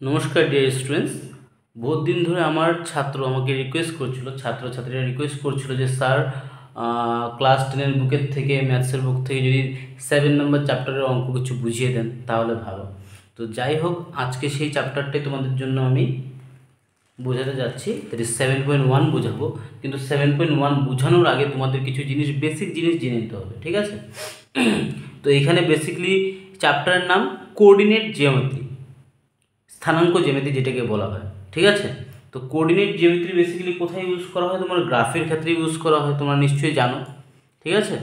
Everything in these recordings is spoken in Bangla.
নমস্কার ডিয়ার স্টুডেন্টস। বহুত দিন ধরে আমার ছাত্র আমাকে রিকোয়েস্ট করছিল, ছাত্রছাত্রীরা রিকোয়েস্ট করছিল যে স্যার ক্লাস 10-এর বুকের থেকে, ম্যাথসের বুক থেকে যদি 7 নম্বর চ্যাপ্টারের অঙ্ক কিছু বুঝিয়ে দেন তাহলে ভালো। তো যাই হোক, আজকে সেই চ্যাপ্টারটাই তোমাদের জন্য আমি বোঝাতে যাচ্ছি। দ্যাট ইজ 7.1 বোঝাবো। কিন্তু 7.1 বোঝানোর আগে তোমাদের কিছু জিনিস, বেসিক জিনিস জেনে নিতে হবে, ঠিক আছে? তো এখানে বেসিক্যালি চ্যাপ্টারের নাম কোঅর্ডিনেট জিওমেট্রি, স্থানাঙ্ক জ্যামিতি যেটাকে বলা হয়, ঠিক আছে? তো কোঅর্ডিনেট জিওমেট্রি বেসিক্যালি কোথায় ইউজ করা হয়? তোমার গ্রাফের ক্ষেত্রে ইউজ করা হয়, তোমরা নিশ্চয়ই জানো, ঠিক আছে?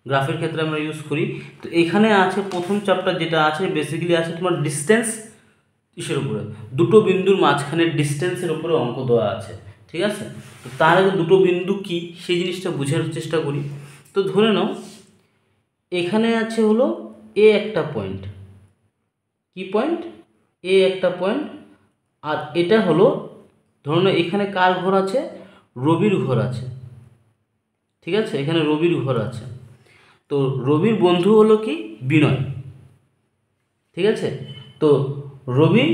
গ্রাফের ক্ষেত্রে আমরা ইউজ করি। তো এখানে আছে প্রথম চ্যাপ্টার যেটা আছে, বেসিক্যালি আছে তোমার ডিস্টেন্স। কিসের উপরে? দুটো বিন্দুর মাঝখানের ডিস্টেন্সের উপরে অঙ্ক দেওয়া আছে, ঠিক আছে? তো তার আগে দুটো বিন্দু কি সেই জিনিসটা বোঝার চেষ্টা করি। তো ধরে নাও এখানে আছে হলো এ একটা পয়েন্ট। কি পয়েন্ট? এ একটা পয়েন্ট। আর এটা হলো, ধরুন এখানে কার ঘর আছে? রবির ঘর আছে, ঠিক আছে? এখানে রবির ঘর আছে। তো রবির বন্ধু হলো কি? বিনয়, ঠিক আছে? তো রবি,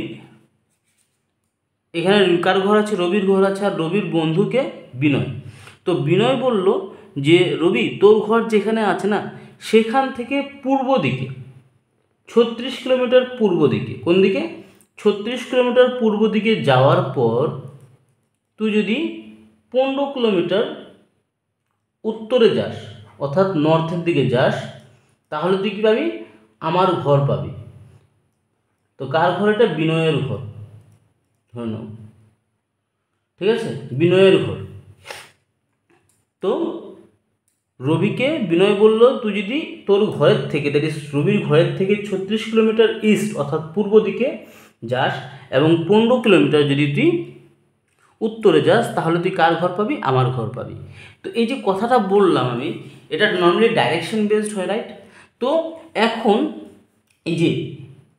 এখানে কার ঘর আছে? রবির ঘর আছে। আর রবির বন্ধুকে বিনয়। তো বিনয় বলল যে রবি, তোর ঘর যেখানে আছে না, সেখান থেকে পূর্ব দিকে 36 কিলোমিটার পূর্ব দিকে, কোন দিকে? 36 কিলোমিটার পূর্ব দিকে যাওয়ার পর তুই যদি 15 কিলোমিটার উত্তরে যাস, অর্থাৎ নর্থের দিকে যাস, তাহলে তুই কী পাবি? আমার ঘর পাবি। তো কার ঘর এটা? বিনয়ের ঘর, ধরে নাও, ঠিক আছে? বিনয়ের ঘর। তো রবিকে বিনয় বলল, তুই যদি তোর ঘরের থেকে, দ্যাট ইজ রবির ঘরের থেকে 36 কিলোমিটার ইস্ট অর্থাৎ পূর্ব দিকে যাস এবং 15 কিলোমিটার যদি তুই উত্তরে যাস, তাহলে তুই কার ঘর পাবি? আমার ঘর পাবি। তো এই যে কথাটা বললাম আমি, এটা নর্মালি ডাইরেকশন বেসড হয়, রাইট? তো এখন এই যে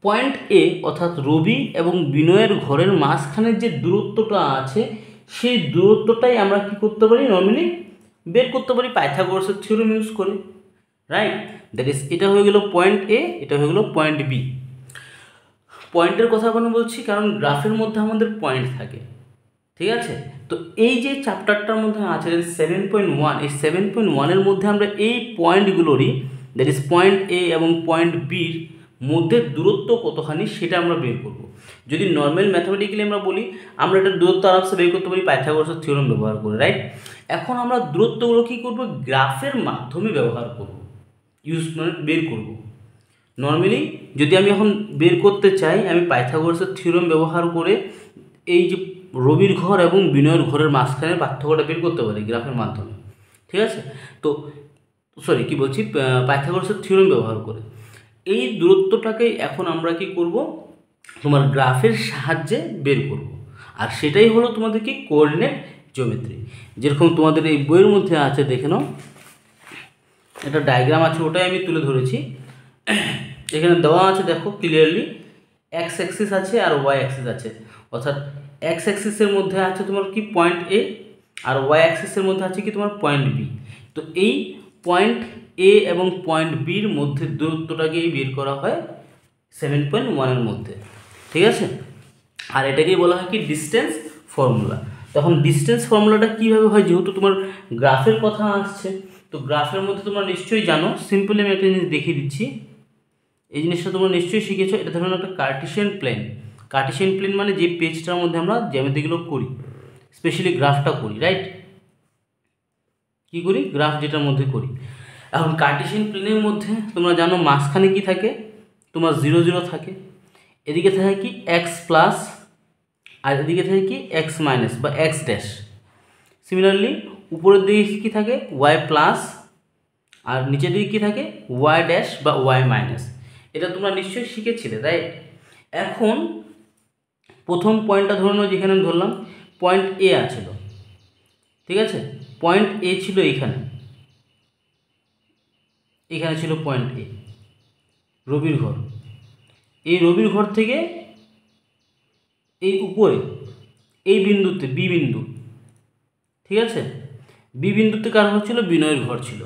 পয়েন্ট এ অর্থাৎ রবি এবং বিনয়ের ঘরের মাঝখানের যে দূরত্বটা আছে, সেই দূরত্বটাই আমরা কি করতে পারি? নর্মালি বের করতে পারি পাইথাগোরাসের থিওরেম ইউজ করে, রাইট? দ্যাট ইজ, এটা হয়ে গেল পয়েন্ট এ, এটা হয়ে গেল পয়েন্ট বি। পয়েন্টের কথা কেন বলছি? কারণ গ্রাফের মধ্যে আমাদের পয়েন্ট থাকে, ঠিক আছে? তো এই যে চ্যাপ্টারটার মধ্যে আছে 7.1, এই 7.1-এর মধ্যে আমরা এই পয়েন্টগুলোরই, দ্যাট ইজ পয়েন্ট এ এবং পয়েন্ট বির মধ্যে দূরত্ব কতখানি সেটা আমরা বের করব। যদি নর্মাল ম্যাথামেটিক্যালি আমরা বলি, আমরা এটা দূরত্ব আরামসে বের করতে পারি পাইথাগোরাসের থিওরেম ব্যবহার করে, রাইট? এখন আমরা দূরত্বগুলো কী করব? গ্রাফের মাধ্যমে ব্যবহার করব, ইউজ মানে বের করব। নর্মালি যদি আমি এখন বের করতে চাই, আমি পাইথাগোরাসের থিওরেম ব্যবহার করে এই যে রবির ঘর এবং বিনয়ের ঘরের মাঝখানের পার্থক্যটা বের করতে পারি গ্রাফের মাধ্যমে, ঠিক আছে? তো সরি, কি বলছি, পাইথাগোরাসের থিওরেম ব্যবহার করে এই দূরত্বটাকে এখন আমরা কি করব? তোমার গ্রাফের সাহায্যে বের করব। আর সেটাই হলো তোমাদের কি? Coordinate geometry. যেরকম তোমাদের এই বইয়ের মধ্যে আছে, দেখে নাও, একটা ডায়াগ্রাম আছে, ওটাই আমি তুলে ধরেছি। এখানে দেওয়া আছে, দেখো ক্লিয়ারলি, এক্স অ্যাক্সিস আছে আর ওয়াই অ্যাক্সিস আছে। অর্থাৎ এক্স অ্যাক্সিসের মধ্যে আছে তোমার কি? Point A. আর ওয়াই অ্যাক্সিসের মধ্যে আছে কি? তোমার পয়েন্ট বি। তো এই পয়েন্ট এ এবং পয়েন্ট বির মধ্যে দূরত্বটাকেই বের করা হয় 7.1-এর মধ্যে, ঠিক আছে? আর এটাকেই বলা হয় কি? Distance formula. তখন ডিস্টেন্স ফর্মুলাটা কীভাবে হয়? যেহেতু তোমার গ্রাফের কথা আসছে, তো গ্রাফের মধ্যে তোমরা নিশ্চয়ই জানো, সিম্পলি আমি একটা জিনিস দেখিয়ে দিচ্ছি। এই জিনিসটা তোমরা নিশ্চয়ই শিখেছো। এটা ধরুন একটা কার্টেসিয়ান প্লেন। কার্টেসিয়ান প্লেন মানে যে পেজটার মধ্যে আমরা জ্যামিতিগুলো করি, স্পেশালি গ্রাফটা করি, রাইট? কী করি? গ্রাফ যেটার মধ্যে করি। এখন কার্টেসিয়ান প্লেনের মধ্যে তোমরা জানো মাঝখানে কি থাকে? তোমার 0 0 থাকে। এদিকে থাকে কি? এক্স প্লাস, আর এদিকে থাকে কি? এক্স মাইনাস বা এক্স ড্যাশ। সিমিলারলি উপরের দিকে কী থাকে? ওয়াই প্লাস, আর নিচের দিকে কী থাকে? ওয়াই ড্যাশ বা ওয়াই মাইনাস। এটা তোমরা নিশ্চয়ই শিখেছিলে, রাইট? এখন প্রথম পয়েন্টটা ধরে নাও, যেখানে আমি ধরলাম পয়েন্ট এ আছিল, ঠিক আছে? পয়েন্ট এ ছিল এইখানে, এখানে ছিল পয়েন্ট এ, রবির ঘর। এই রবির ঘর থেকে এই উপরে এই বিন্দুতে, বি বিন্দু, ঠিক আছে? বি বিন্দুতে কার ঘর ছিল? বিনয়ের ঘর ছিল।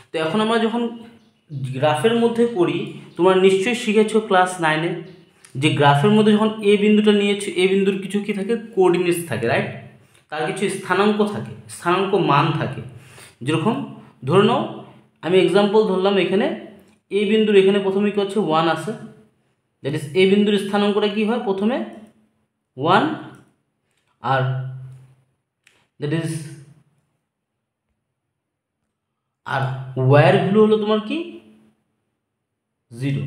তো এখন আমরা যখন গ্রাফের মধ্যে করি, তোমরা নিশ্চয়ই শিখেছো ক্লাস 9-এ যে গ্রাফের মধ্যে যখন এ বিন্দুটা নিয়েছো, এ বিন্দুর কিছু কি থাকে, কোঅর্ডিনেটস থাকে, রাইট? তার কিছু স্থানাঙ্ক থাকে, স্থানাঙ্ক মান থাকে। যেরকম ধরে নাও, আমি এক্সাম্পল ধরলাম, এখানে এ বিন্দুর এখানে প্রথমে কি হচ্ছে 1 আসে, দ্যাট ইজ এ বিন্দুর স্থানাঙ্কটা কি হয় প্রথমে 1, আর দ্যাট ইজ আর ওয়ার ভ্যালু হলো তোমার কি 0,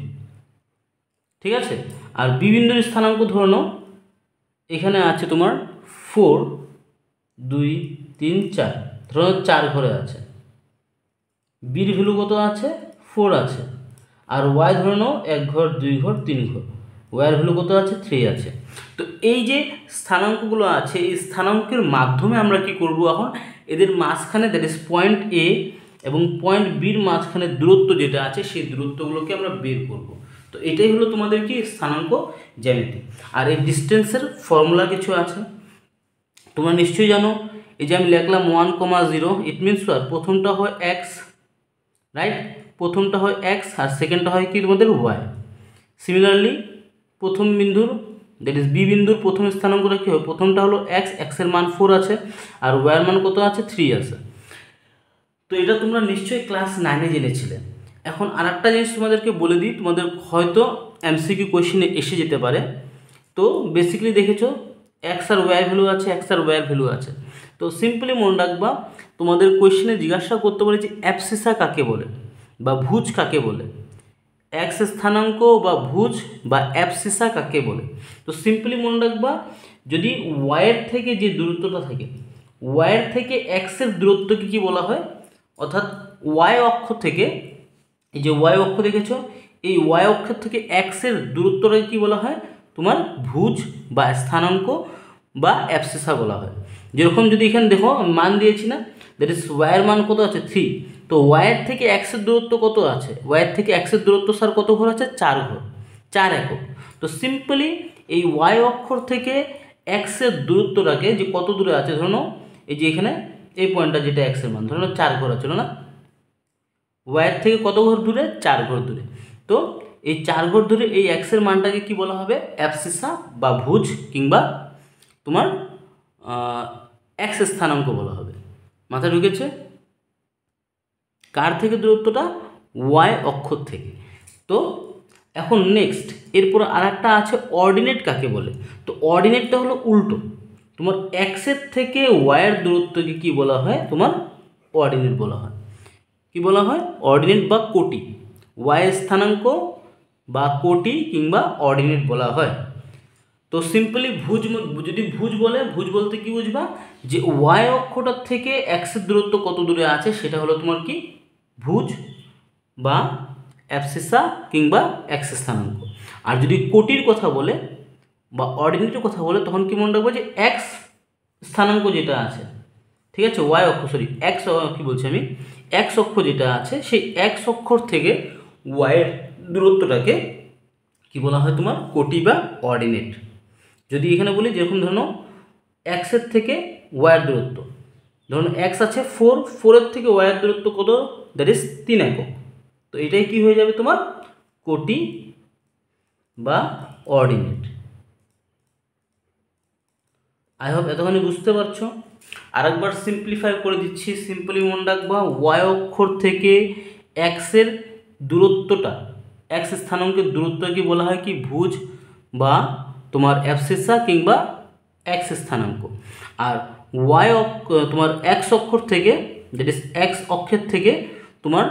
ঠিক আছে? আর বি বিন্দুর স্থানাঙ্ক ধরে নাও এখানে আছে তোমার 4, 2, 3, 4, ধরো 4 ঘরে আছে, বির ভ্যালু কত আছে 4 আছে, আর ওয়াই ধরে নাও 1 ঘর 2 ঘর 3 ঘর, ওয়াইয়ের ভ্যালু কত আছে 3 আছে। তো এই যে স্থানাঙ্কগুলো আছে, এই স্থানাঙ্কের মাধ্যমে আমরা কি করব এখন, এদের মাঝখানে দ্যাট ইজ পয়েন্ট এ এবং পয়েন্ট বির মাঝখানে দূরত্ব যেটা আছে সেই দূরত্বগুলোকে আমরা বের করব। তো এটাই হলো তোমাদের কি স্থানাঙ্ক জ্যামিতি। আর এই ডিস্টেন্সের ফর্মুলা কিছু আছে, তোমরা নিশ্চয়ই জানো। এই যে আমি লিখলাম 1,0, ইট মিনস প্রথমটা হয় এক্স, রাইট? প্রথমটা হয় এক্স আর সেকেন্ডটা হয় কি তোমাদের ওয়াই। সিমিলারলি প্রথম বিন্দুর দ্যাট ইজ বি বিন্দুর প্রথম স্থানাঙ্কটা কী হবে, প্রথমটা হলো এক্স, এক্সের মান 4 আছে আর ওয়াইয়ের মান কত আছে 3 আছে। তো এটা তোমরা নিশ্চয়ই ক্লাস 9-এ জেনেছিলে। এখন আর একটা জিনিস তোমাদেরকে বলে দিই, তোমাদের হয়তো এমসিকিউ কোয়েশ্চেনে এসে যেতে পারে। তো বেসিক্যালি দেখেছো এক্স আর ওয়াই ভ্যালু আছে, এক্স আর ওয়াইয়ের ভ্যালু আছে। তো সিম্পলি মনে রাখবা, তোমাদের কোয়েশ্চেনে জিজ্ঞাসা করতে পারে যে অ্যাবসিসা কাকে বলে বা ভুজ কাকে বলে, এক্স স্থানাঙ্ক বা ভুজ বা অ্যাবসিসা কাকে বলে। তো সিম্পলি মনে রাখবা, যদি ওয়াইয়ের থেকে যে দূরত্বটা থাকে, ওয়াইয়ের থেকে এক্সের দূরত্বকে কী বলা হয়, অর্থাৎ ওয়াই অক্ষ থেকে, এই যে ওয়াই অক্ষ দেখেছো, এই ওয়াই অক্ষের থেকে এক্সের দূরত্বটাকে কী বলা হয়, তোমার ভুজ বা স্থানাঙ্ক বা অ্যাবসিসা বলা হয়। যেরকম যদি এখানে দেখো মান দিয়েছি না, দ্যাট ইজ ওয়াইয়ের মান কত আছে 3, তো ওয়াইয়ের থেকে এক্সের দূরত্ব কত আছে, ওয়াইয়ের থেকে এক্সের দূরত্ব স্যার কত ঘর আছে 4 ঘর, 4 একক। তো সিম্পলি এই ওয়াই অক্ষর থেকে এক্সের দূরত্বটাকে যে কত দূরে আছে, ধরো এই যে এখানে এই পয়েন্টটা যেটা এক্সের মান, ধরো 4 ঘর আছে না, ওয়াইয়ের থেকে কত ঘর দূরে 4 ঘর দূরে। তো এই 4 ঘর দূরে এই এক্সের মানটাকে কি বলা হবে, অ্যাবসিসা বা ভুজ কিংবা তোমার এক্স স্থানাঙ্ক বলা হবে। মাথা ঢুকেছে? কার থেকে দূরত্বটা, ওয়াই অক্ষর থেকে। তো এখন নেক্সট এরপর আর একটা আছে অর্ডিনেট কাকে বলে। তো অর্ডিনেটটা হলো উল্টো, তোমার এক্সের থেকে ওয়াইয়ের দূরত্বকে কি বলা হয়, তোমার অর্ডিনেট বলা হয়। কি বলা হয়, অর্ডিনেট বা কোটি, ওয়াই স্থানাঙ্ক বা কোটি কিংবা অর্ডিনেট বলা হয়। তো সিম্পলি ভুজ, যদি ভুজ বলে, ভুজ বলতে কি বুঝবা, যে ওয়াই অক্ষটার থেকে এক্সের দূরত্ব কত দূরে আছে সেটা হলো তোমার কি ভুজ বা অ্যাবসিসা কিংবা এক্স স্থানাঙ্ক। আর যদি কোটির কথা বলে বা অর্ডিনেটের কথা বলে, তখন কি মনে রাখবো যে এক্স স্থানাঙ্ক যেটা আছে, ঠিক আছে, ওয়াই অক্ষ, সরি এক্স, কি বলছি আমি, এক্স অক্ষ যেটা আছে সেই এক্স অক্ষর থেকে ওয়াইয়ের দূরত্বটাকে কি বলা হয়, তোমার কোটি বা অর্ডিনেট। যদি এখানে বলি, যেরকম ধরো এক্সের থেকে ওয়াইয়ের দূরত্ব, ধরুন এক্স আছে 4, 4-এর থেকে ওয়াইয়ের দূরত্ব কত, দ্যাট ইজ 3 একক। তো এটাই কি হয়ে যাবে তোমার কোটি বা অর্ডিনেট। আই হোপ এতখানি বুঝতে পারছো। আরেকবার সিম্পলিফাই করে দিচ্ছি, সিম্পলি মনে রাখবা, ওয়াই অক্ষর থেকে এক্সের দূরত্বটা, এক্স স্থানাঙ্কের দূরত্বকে বলা হয় কি ভুজ বা তোমার অ্যাবসিসা কিংবা এক্স স্থানাঙ্ক। আর ওয়াই তোমার এক্স অক্ষর থেকে, দ্যাট ইজ এক্স অক্ষের থেকে তোমার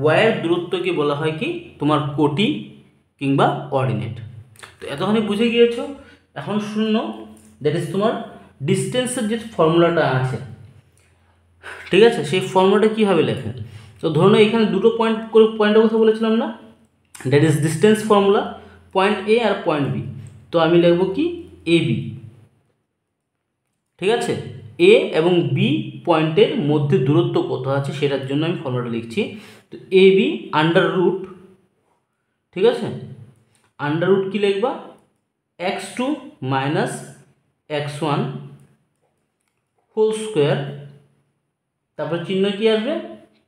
ওয়াইয়ের দূরত্বকে বলা হয় কি তোমার কোটি কিংবা অর্ডিনেট। তো এতখানি বুঝে গিয়েছো। এখন শূন্য, দ্যাট ইজ তোমার ডিস্টেন্সের যে ফর্মুলাটা আছে, ঠিক আছে, সেই ফর্মুলাটা কীভাবে লেখে। তো ধরুন এখানে দুটো পয়েন্টের কথা বলেছিলাম না, that is distance formula, point A আর পয়েন্ট বি। তো আমি লিখব কি এ বি, ঠিক আছে, এ এবং বি পয়েন্টের মধ্যে দূরত্ব কত আছে সেটার জন্য আমি ফর্মুলাটা লিখছি। তো এ বি আন্ডার রুট, ঠিক আছে, আন্ডার রুট কী লিখবা, x2 minus x1 whole square, তারপর চিহ্ন কি আসবে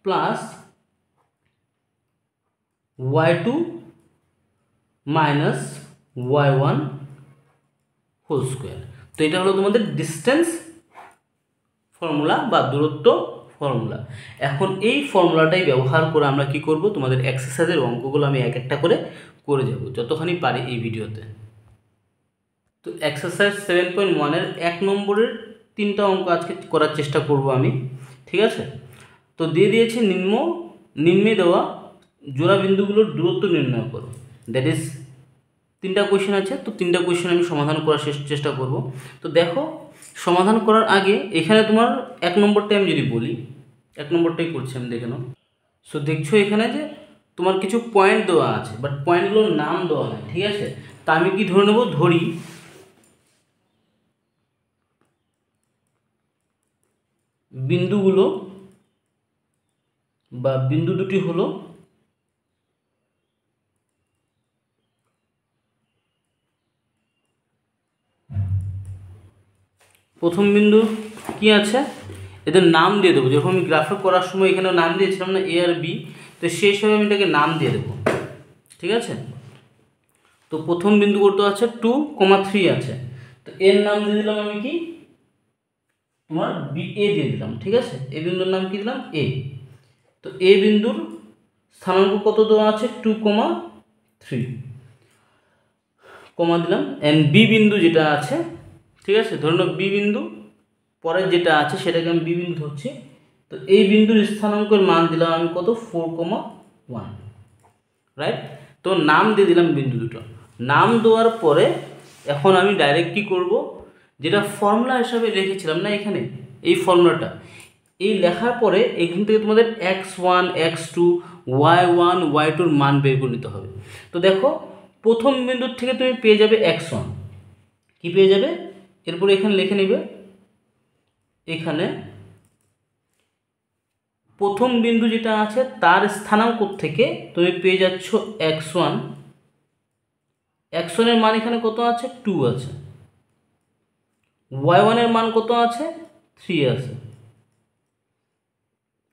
plus y2 minus y1 whole square. তো এটা হলো তোমাদের ডিস্টেন্স ফর্মুলা বা দূরত্ব ফর্মুলা। এখন এই ফর্মুলাটাই ব্যবহার করে আমরা কি করব, তোমাদের এক্সারসাইজের অঙ্কগুলো আমি এক একটা করে যাব যতখানি পারি এই ভিডিওতে। তো এক্সারসাইজ 7.1-এর 1 নম্বরের 3টা অঙ্ক আজকে করার চেষ্টা করব আমি, ঠিক আছে। তো দিয়ে দিয়েছি নিম্নে দেওয়া জোড়া বিন্দুগুলোর দূরত্ব নির্ণয় করো, দ্যাট ইজ 3টা কোয়েশ্চেন আছে। তো 3টা কোয়েশ্চেন আমি সমাধান করার চেষ্টা করব। তো দেখো, সমাধান করার আগে এখানে তোমার 1 নম্বরটাই আমি যদি বলি, 1 নম্বরটাই করছি আমি, দেখে নাও। সো দেখছো এখানে যে তোমার কিছু পয়েন্ট দেওয়া আছে, বাট পয়েন্টগুলোর নাম দেওয়া নেই, ঠিক আছে। তা আমি কি ধরে নেব, ধরি বিন্দুগুলো বা বিন্দু দুটি হলো প্রথম বিন্দু কি আছে, এদের নাম দিয়ে দেবো। যখন আমি গ্রাফে করার সময় এখানে নাম দিয়েছিলাম না, এ আর বি, তো সেই হিসাবে আমি এটাকে নাম দিয়ে দেবো, ঠিক আছে। তো প্রথম বিন্দু কত আছে, 2,3 আছে। তো এর নাম দিয়ে দিলাম আমি কি, তোমার বি এ দিয়ে দিলাম, ঠিক আছে। এই বিন্দুর নাম কি দিলাম, এ। তো এ বিন্দুর স্থানাঙ্ক কত দেওয়া আছে, 2,3 কমা দিলাম। এন্ড বি বিন্দু যেটা আছে, ঠিক আছে, ধরে নাও বি বিন্দু পরের যেটা আছে সেটাকে আমি বি বিন্দু ধরছি। তো এই বিন্দুর স্থানাঙ্কের মান দিলাম আমি কত, 4,1, রাইট। তো নাম দিয়ে দিলাম বিন্দু দুটো। নাম দেওয়ার পরে এখন আমি ডাইরেক্ট কী করব, যেটা ফর্মুলা হিসাবে রেখেছিলাম না এখানে, এই ফর্মুলাটা এই লেখার পরে এখান থেকে তোমাদের x1 x2 y1 y2-র মান বের করে নিতে হবে। তো দেখো, প্রথম বিন্দুর থেকে তুমি পেয়ে যাবে x1, কি পেয়ে যাবে, এরপরে এখানে লিখে নেবে, এখানে প্রথম বিন্দু যেটা আছে তার স্থানাঙ্ক থেকে তুমি পেয়ে যাচ্ছ x1, x1 এর মান এখানে কত আছে, 2 আছে। y1 এর মান কত আছে, 3 আছে।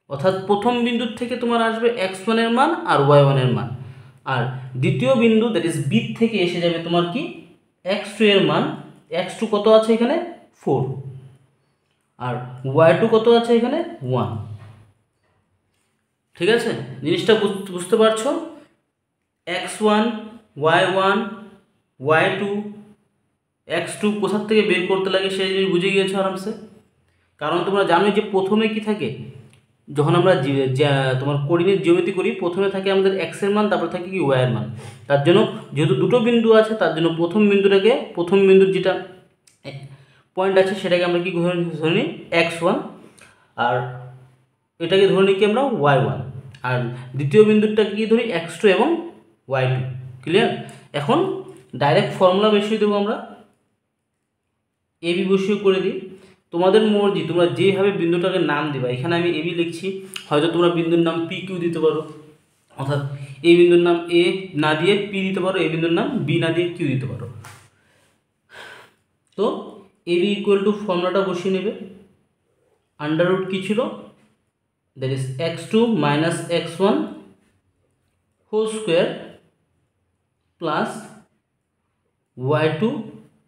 অর্থাৎ প্রথম বিন্দুর থেকে তোমার আসবে x1 এর মান আর y1 এর মান, আর দ্বিতীয় বিন্দু দ্যাট ইজ বি থেকে এসে যাবে তোমার কি, x2 এর মান। x2 কত আছে এখানে, 4, আর y2 কত আছে এখানে, 1, ঠিক আছে। জিনিসটা বুঝতে পারছো, x1 y1 y2 x2 কোথার থেকে বের করতে লাগে সেই জিনিস বুঝে গিয়েছো আরামসে। কারণ তোমরা জানো যে প্রথমে কি থাকে, যখন আমরা তোমার কোঅর্ডিনেট জিওমেট্রি করি, প্রথমে থাকে আমাদের x এর মান, তারপর থাকে কি y এর মান। তার জন্য যেহেতু দুটো বিন্দু আছে, তার জন্য প্রথম বিন্দুর যেটা পয়েন্ট আছে সেটাকে আমরা কি ধরে নিই, x1, আর এটাকে ধরে নিই কি আমরা y1, আর দ্বিতীয় বিন্দুটাকে কি ধরি, x2 এবং y2। ক্লিয়ার। এখন ডাইরেক্ট ফর্মুলা বসিয়ে দেবো আমরা, এবি বসিয়ে করে দিই। তোমাদের মর্জি, তোমরা যেভাবে বিন্দুটাকে নাম দেবা, এখানে আমি এবি লিখছি, হয়তো তোমরা বিন্দুর নাম পি কিউ দিতে পারো, অর্থাৎ এই বিন্দুর নাম এ না দিয়ে পি দিতে পারো, এই বিন্দুর নাম বি না দিয়ে কিউ দিতে পারো। তো এবি ইকুয়াল টু ফর্মুলাটা বসিয়ে নেবে, আন্ডার রুট কী ছিল, that is x2 minus x1 whole square plus y2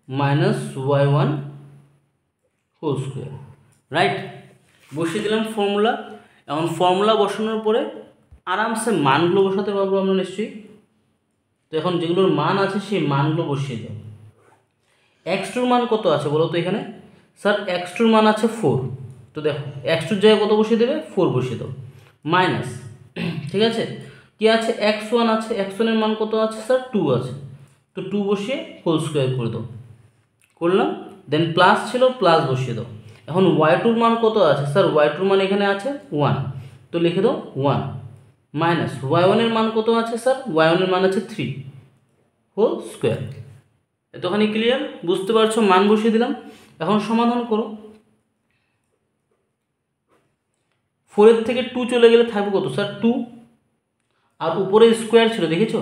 minus y1 whole square, right. বসিয়ে দিলাম ফর্মুলা। এখন ফর্মুলা বসানোর পরে আরামসে মানগুলো বসাতে পারবো আমরা নিশ্চয়ই। তো এখন যেগুলোর মান আছে সেই মানগুলো বসিয়ে দাও। x2-র মান কত আছে বলো তো এখানে, স্যার x2-র মান আছে 4। তো দেখো x2-র জায়গায় কত বসিয়ে দেবে, 4 বসিয়ে দাও, মাইনাস, ঠিক আছে, কি আছে, x1 আছে, x1-এর মান কত আছে স্যার, 2 আছে। তো 2 বসিয়ে হোল স্কোয়ার করে দাও, করলাম। দেন প্লাস ছিল, প্লাস বসিয়ে দাও। এখন y2-র মান কত আছে স্যার, y2-র মান এখানে আছে 1, তো লিখে দাও 1, মাইনাস y1-এর মান কত আছে স্যার, y1-এর মান আছে 3 হোল স্কোয়ার। এতখানি ক্লিয়ার, বুঝতে পারছো, মান বসিয়ে দিলাম। এখন সমাধান করো। 4 থেকে 2 চলে গেলে থাকবে কত স্যার, 2, আর উপরে স্কোয়ার ছিল দেখেছো,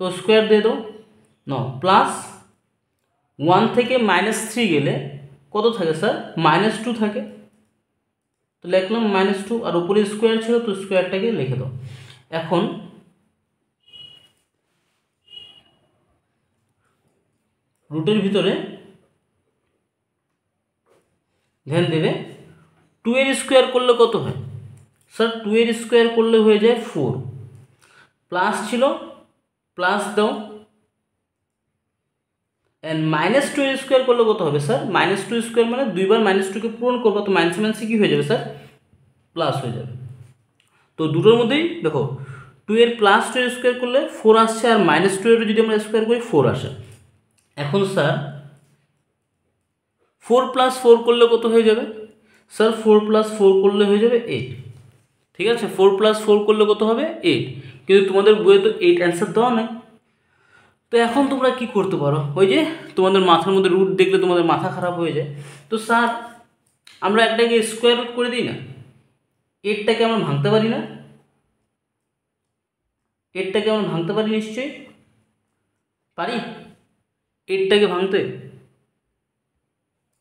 তো স্কোয়ার দিয়ে দাও, নাও প্লাস 1 থেকে -3 গেলে কত থাকে স্যার, -2 থাকে। তো লিখলাম -2, আর উপরে স্কোয়ার ছিল তো স্কোয়ারটাকে লিখে দাও। এখন রুটের ভিতরে ধ্যান দেবে 2 এর স্কোয়ার করলে কত হয় স্যার? 2 এর স্কোয়ার করলে হয়ে যায় 4, প্লাস ছিল প্লাস দাও, অ্যান্ড -2 এর স্কোয়ার করলে কত হবে স্যার? -2 স্কোয়ার মানে দুইবার -2কে পূরণ করবো, তো মাইনাস মাইনাসে কী হয়ে যাবে স্যার? প্লাস হয়ে যাবে। তো দুটোর মধ্যেই দেখো 2 এর +2 এর স্কোয়ার করলে 4 আসছে, আর -2 এর যদি আমরা স্কোয়ার করি 4 আসে। এখন স্যার 4 + 4 করলে কত হয়ে যাবে স্যার? 4 + 4 করলে হয়ে যাবে 8। ঠিক আছে, 4 + 4 করলে কত হবে? 8। কিন্তু তোমাদের বইয়ে তো 8 অ্যান্সার দেওয়া নেই। তো এখন তোমরা কি করতে পারো, ওই যে তোমাদের মাথার মধ্যে রুট দেখলে তোমাদের মাথা খারাপ হয়ে যায়। তো স্যার আমরা একটাকে স্কোয়ার রুট করে দিই না, 8টাকে আমরা ভাঙতে পারি না? 8টাকে আমরা ভাঙতে পারি নিশ্চয়ই, পারি 8টাকে ভাঙতে।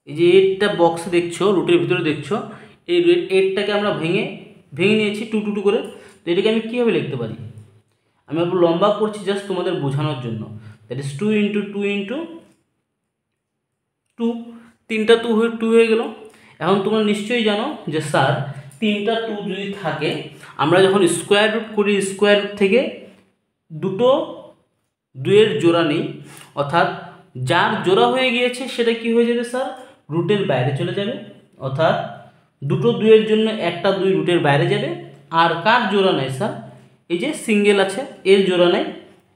এই যে 8টা বক্সে দেখছো, রুটের ভিতরে দেখছো, এই 8টাকে আমরা ভেঙে নিয়েছি 2 2 2 করে। তো এটাকে আমি কীভাবে লিখতে পারি? আমি একটু লম্বা করছি জাস্ট তোমাদের বোঝানোর জন্য। দ্যাট ইজ 2 × 2 × 2, 3টা 2 হয়ে গেল। এখন তোমরা নিশ্চয়ই জানো যে স্যার 3টা 2 যদি থাকে, আমরা যখন স্কোয়ার রুট করি, স্কোয়ার রুট থেকে দুটো 2-এর জোড়া নেই, অর্থাৎ যার জোড়া হয়ে গিয়েছে সেটা কি হয়ে যাবে স্যার? রুটের বাইরে চলে যাবে, অর্থাৎ দুটো 2-এর জন্য একটা 2 রুটের বাইরে যাবে। আর কার জোড়া নেই স্যার? এই যে সিঙ্গেল আছে, এর জোড়া নেই,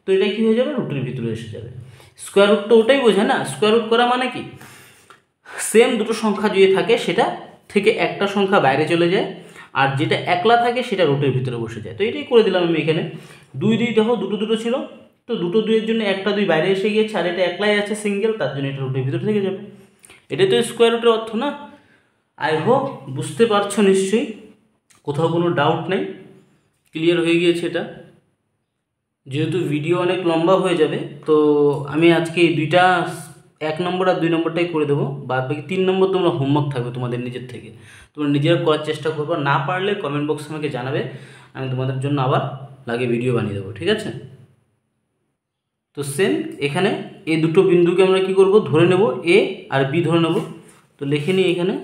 তো এটা কি হয়ে যাবে? রুটের ভিতরে এসে যাবে। স্কোয়ার রুট তো ওটাই বোঝে না, স্কোয়ার রুট করা মানে কি? সেম দুটো সংখ্যা যদি থাকে সেটা থেকে একটা সংখ্যা বাইরে চলে যায়, আর যেটা একলা থাকে সেটা রুটের ভিতরে বসে যায়। তো এটাই করে দিলাম আমি এখানে। 2 2 দেখো দুটো ছিল, তো দুটো 2-এর জন্য একটা 2 বাইরে এসে গিয়েছে, আর এটা একলাই আছে সিঙ্গেল, তার জন্য এটা রুটের ভিতরে থেকে যাবে। এটাই তো স্কোয়ার রুটের অর্থ না? আই হোপ বুঝতে পারছো নিশ্চয়ই, কোথাও কোনো ডাউট নেই, ক্লিয়ার হয়ে গিয়েছে এটা। যেহেতু ভিডিও অনেক লম্বা হয়ে যাবে, তো আমি আজকে এই 2টা 1 নম্বর আর 2 নম্বরটাই করে দেবো। বাদ বাকি 3 নম্বর তোমরা হোমওয়ার্ক থাকবে তোমাদের নিজের থেকে, তোমরা নিজেরা করার চেষ্টা করবে। না পারলে কমেন্ট বক্সে আমাকে জানাবে, আমি তোমাদের জন্য আবার লাগে ভিডিও বানিয়ে দেবো, ঠিক আছে? তো সেম এখানে এই দুটো বিন্দুকে আমরা কি করব? ধরে নেব, এ আর বি ধরে নেব। তো লিখে নিই এখানে,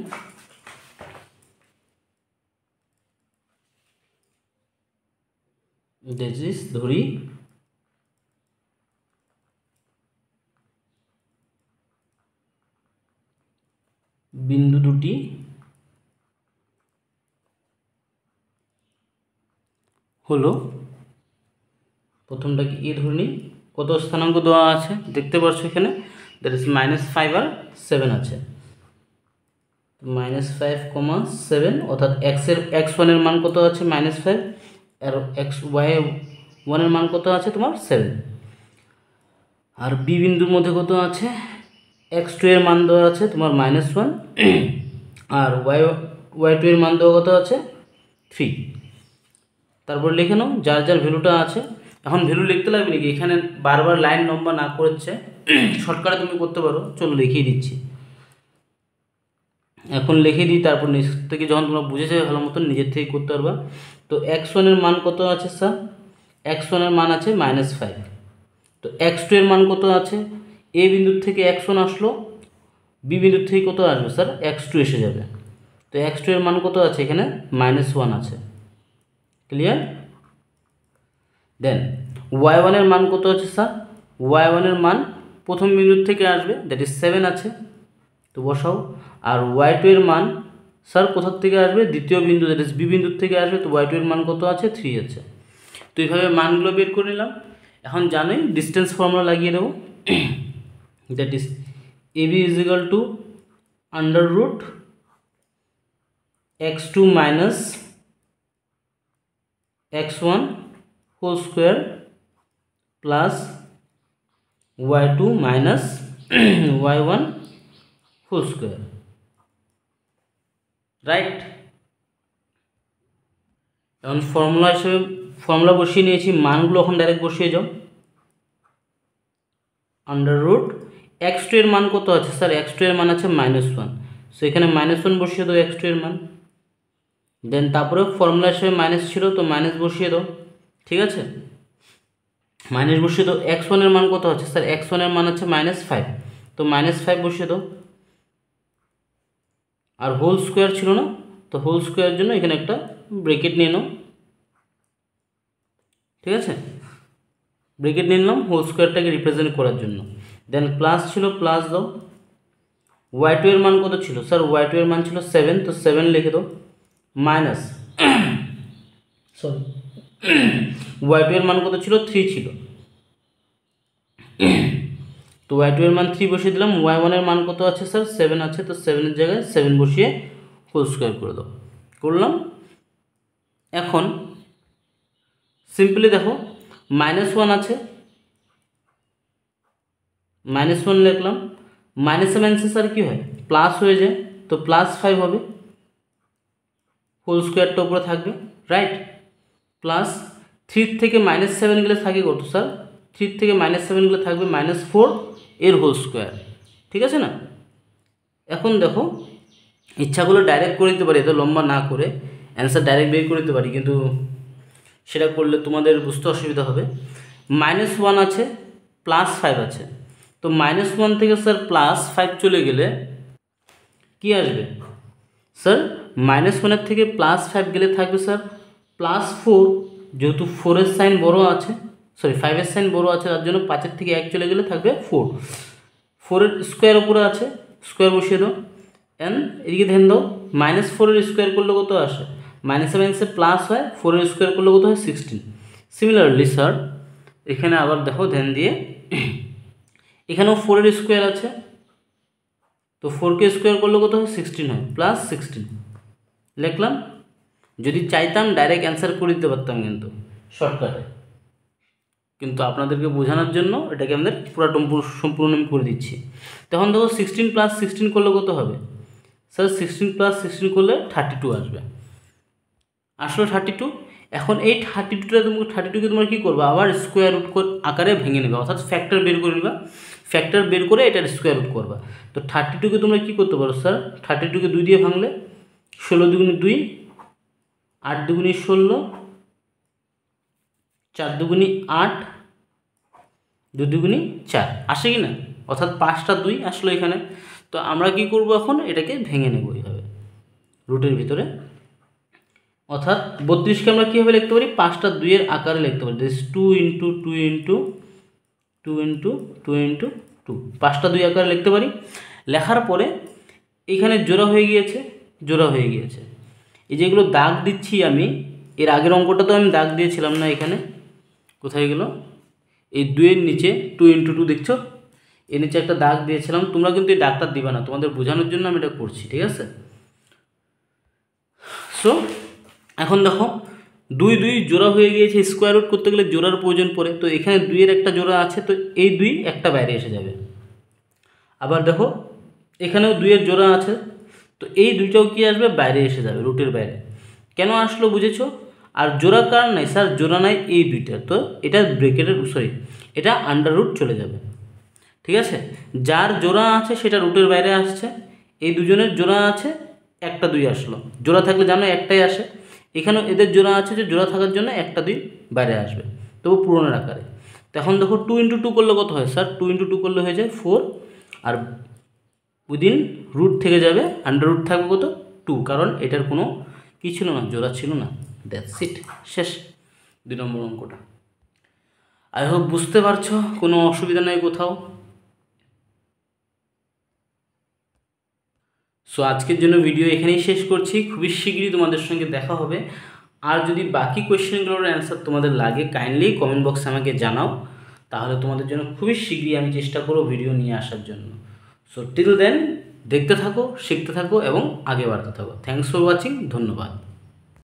দিস ইজ ধরি বিন্দু দুটি হলো, প্রথমটাকে এ ধরে নিই। কত স্থানাঙ্ক দেওয়া আছে দেখতে পাচ্ছ এখানে, দ্যাট ইজ -5 আর 7 আছে। -5, 7, অর্থাৎ x1 এর মান কত আছে? -5, আর y1 এর মান কত আছে তোমার? 7। আর বি বিন্দুর মধ্যে কত আছে? x2 এর মান দেওয়া আছে তোমার -1, আর y2 এর মান দেওয়া কত আছে? 3। তারপর লিখে নাও যার যার ভ্যালুটা আছে। এখন ভ্যালু লিখতে লাগবে নাকি? এখানে বারবার লাইন লম্বা না করেছে, শর্টকাটে তুমি করতে পারো। চলো লিখিয়ে দিচ্ছি, এখন লিখে দিই, তারপর নিচ থেকে যখন তোমরা বুঝে যাবে ভালো মতন নিজের থেকে করতে পারবা। তো x1 এর মান কত আছে স্যার? x1 এর মান আছে -5। তো x2 এর মান কত আছে? এ বিন্দুর থেকে x1 আসলো, বি বিন্দুর থেকে কত আসবে স্যার? x2 এসে যাবে। তো x2 এর মান কত আছে? এখানে -1 আছে, ক্লিয়ার? দেন y1 এর মান কত আছে স্যার? y1 এর মান প্রথম বিন্দুর থেকে আসবে, দ্যাট ইজ 7 আছে, তো বসাও। আর y2 এর মান স্যার কোথার থেকে আসবে? দ্বিতীয় বিন্দু, দ্যাট ইজ বি বিন্দুর থেকে আসবে, তো y2 এর মান কত আছে? 3 আছে। তো এইভাবে মানগুলো বের করে নিলাম। এখন জানোই ডিস্টেন্স ফর্মুলা লাগিয়ে দেবো, that is AB = √x2 - x1 whole square plus y2 - y1 whole square, right? এখন ফর্মুলা বসিয়ে নিয়েছি, মানগুলো এখন ডাইরেক্ট বসিয়ে যাও। √x2 এর মান কত আছে স্যার? x2 এর মান আছে -1, সো এখানে -1 বসিয়ে দাও x2 এর মান। দেন তারপরে ফর্মুলা হিসেবে মাইনাস ছিল, তো মাইনাস বসিয়ে দাও, ঠিক আছে? মাইনাস বসিয়ে দাও। x1 এর মান কত আছে স্যার? x1 এর মান আছে -5, তো -5 বসিয়ে দাও। আর হোল স্কোয়ার ছিল না, তো হোল স্কোয়ারের জন্য এখানে একটা ব্রেকেট নিয়ে নাও, ঠিক আছে, ব্রেকেট নিয়ে নিলাম হোল স্কোয়ারটাকে রিপ্রেজেন্ট করার জন্য। দেন প্লাস ছিল, প্লাস দাও। y2 এর মান কত ছিল স্যার? y2 এর মান ছিল 7, তো 7 লিখে দাও। মাইনাস সরি y2 এর মান কত ছিল? 3 ছিল, তো y2 এর মান 3 বসিয়ে দিলাম। y1 এর মান কত আছে স্যার? 7 আছে, তো 7 এর জায়গায় 7 বসিয়ে হোল স্কোয়ার করে দাও। করলাম। এখন সিম্পলি দেখো -1 আছে, -1 লিখলাম। মাইনাসে মাইনাসে স্যার কী হয়? প্লাস হয়ে যায়, তো +5 হবে, হোল স্কোয়ারটা উপরে থাকবে, রাইট। প্লাস 3 থেকে -7 গেলে থাকে কত স্যার? 3 থেকে -7 গেলে থাকবে -4 এর হোল স্কোয়ার, ঠিক আছে না? এখন দেখো ইচ্ছাগুলো ডাইরেক্ট করে দিতে পারি, এত লম্বা না করে অ্যান্সার ডাইরেক্ট বের করে দিতে পারি, কিন্তু সেটা করলে তোমাদের বুঝতে অসুবিধা হবে। -1 আছে, +5 আছে, তো -1 থেকে স্যার +5 চলে গেলে কি আসবে স্যার? -1 থেকে +5 গেলে থাকবে স্যার +4, যেহেতু 4-এর সাইন বড় আছে, সরি 5-এর সাইন বড় আছে, তার জন্য 5-এর থেকে 1 চলে গেলে থাকবে 4। 4-এর স্কোয়ার উপরে আছে, স্কোয়ার বসিয়ে দাও। এন্ড এদিকে ধ্যান দাও, -4-এর স্কোয়ার করলে কত আসে? মাইনাসে মাইনাসে প্লাস হয়, 4-এর স্কোয়ার করলে কত হয়? 16। সিমিলারলি স্যার এখানে আবার দেখো ধ্যান দিয়ে, এখানেও 4-এর স্কোয়ার আছে, তো 4কে স্কোয়ার করলে কত হয়? 16 হয়, +16 লিখলাম। যদি চাইতাম ডাইরেক্ট অ্যান্সার করে দিতে পারতাম কিন্তু শর্টকাটে, কিন্তু আপনাদেরকে বোঝানোর জন্য এটাকে আমাদের সম্পূর্ণ আমি করে দিচ্ছি। তখন দেখো 16 + 16 করলে কত হবে স্যার? 16 + 16 করলে 32 আসবে, আসলে 32। এখন এই 32কে তোমরা কী করবে? আবার স্কোয়ার রুট আকারে ভেঙে নেবে, অর্থাৎ ফ্যাক্টর বের করে নেবা, ফ্যাক্টর বের করে এটার স্কোয়ার রুট করবা। তো 32কে তোমরা কী করতে পারো স্যার? 32কে 2 দিয়ে ভাঙলে 16 দুগুণে 2, 8 দুগুণে 16, 4 দুগুণে 8, 2 দুগুণে 4 আসে কি না? অর্থাৎ 5টা 2 আসলো এখানে। তো আমরা কি করব? এখন এটাকে ভেঙে নেব এইভাবে রুটের ভিতরে, অর্থাৎ 32কে আমরা কীভাবে লিখতে পারি? 5টা 2-এর আকারে লিখতে পারি, 2 × 2 × 2 × 2 × 2, 5টা 2 আকারে লিখতে পারি। লেখার পরে এখানে জোড়া হয়ে গিয়েছে, জোড়া হয়ে গিয়েছে। এই যেগুলো দাগ দিচ্ছি আমি, এর আগের অঙ্কটা তো আমি দাগ দিয়েছিলাম না, এখানে কোথায় গেল? এই 2-এর নিচে 2 × 2 দেখছো, এর নিচে একটা দাগ দিয়েছিলাম। তোমরা কিন্তু এই দাগটা দিবা না, তোমাদের বোঝানোর জন্য আমি এটা করছি, ঠিক আছে? সো এখন দেখো 2 2 জোড়া হয়ে গিয়েছে, স্কোয়ার রুট করতে গেলে জোড়ার প্রয়োজন পড়ে, তো এখানে 2-এর একটা জোড়া আছে, তো এই 2 একটা বাইরে এসে যাবে। আবার দেখো এখানেও 2-এর জোড়া আছে, তো এই 2টাও কি আসবে? বাইরে এসে যাবে, রুটের বাইরে। কেন আসলো বুঝেছো? আর জোড়া কার নাই স্যার? জোড়া নাই এই 2টা, তো এটা ব্রেকেটের এটা আন্ডার রুট চলে যাবে, ঠিক আছে? যার জোড়া আছে সেটা রুটের বাইরে আসছে, এই দুজনের জোড়া আছে, একটা 2 আসলো, জোড়া থাকলে জানো একটাই আসে, এখানেও এদের জোড়া আছে, যে জোড়া থাকার জন্য একটা 2 বাইরে আসবে, তবু পূরণের আকারে। তখন দেখো 2 × 2 করলে কত হয় স্যার? 2 × 2 করলে হয়ে যায় 4, আর উইদিন রুট থেকে যাবে, আন্ডার রুট থাকবে কত? 2, কারণ এটার কোনো কী ছিল না? জোড়া ছিল না। দ্যাটস ইট, শেষ 2 নম্বর অঙ্কটা। আই হোপ বুঝতে পারছো, কোনো অসুবিধা নেই কোথাও। সো আজকের জন্য ভিডিও এখানেই শেষ করছি, খুবই শীঘ্রই তোমাদের সঙ্গে দেখা হবে। আর যদি বাকি কোয়েশ্চেনগুলোর অ্যান্সার তোমাদের লাগে, কাইন্ডলি কমেন্ট বক্সে আমাকে জানাও, তাহলে তোমাদের জন্য খুবই শীঘ্রই আমি চেষ্টা করব ভিডিও নিয়ে আসার জন্য। সো টিল দেন দেখতে থাকো, শিখতে থাকো এবং আগে বাড়তে থাকো। থ্যাংকস ফর ওয়াচিং, ধন্যবাদ।